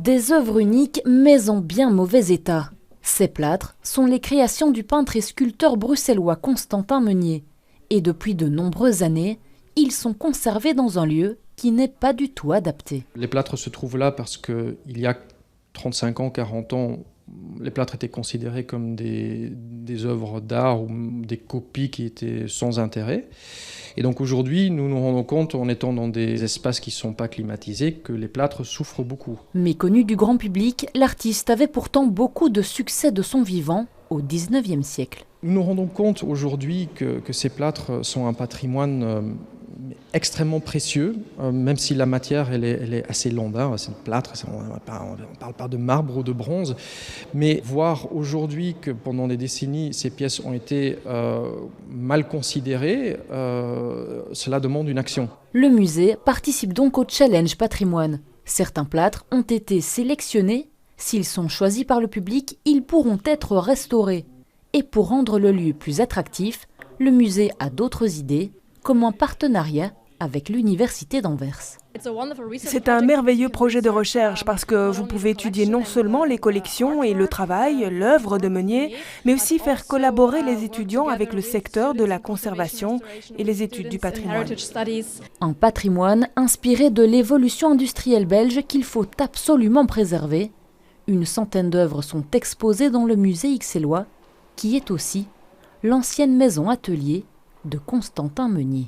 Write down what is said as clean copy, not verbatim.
Des œuvres uniques, mais en bien mauvais état. Ces plâtres sont les créations du peintre et sculpteur bruxellois Constantin Meunier. Et depuis de nombreuses années, ils sont conservés dans un lieu qui n'est pas du tout adapté. Les plâtres se trouvent là parce qu'il y a 35 ans, 40 ans, les plâtres étaient considérés comme des œuvres d'art ou des copies qui étaient sans intérêt. Et donc aujourd'hui, nous nous rendons compte, en étant dans des espaces qui ne sont pas climatisés, que les plâtres souffrent beaucoup. Méconnu du grand public, l'artiste avait pourtant beaucoup de succès de son vivant au XIXe siècle. Nous nous rendons compte aujourd'hui que ces plâtres sont un patrimoine extrêmement précieux, même si la matière elle est assez lambda, c'est un plâtre, on ne parle pas de marbre ou de bronze, mais voir aujourd'hui que pendant des décennies ces pièces ont été mal considérées, cela demande une action. Le musée participe donc au Challenge Patrimoine. Certains plâtres ont été sélectionnés. S'ils sont choisis par le public, ils pourront être restaurés. Et pour rendre le lieu plus attractif, le musée a d'autres idées, comme un partenariat avec l'Université d'Anvers. C'est un merveilleux projet de recherche parce que vous pouvez étudier non seulement les collections et le travail, l'œuvre de Meunier, mais aussi faire collaborer les étudiants avec le secteur de la conservation et les études du patrimoine. Un patrimoine inspiré de l'évolution industrielle belge qu'il faut absolument préserver. Une centaine d'œuvres sont exposées dans le musée ixellois, qui est aussi l'ancienne maison atelier de Constantin Meunier.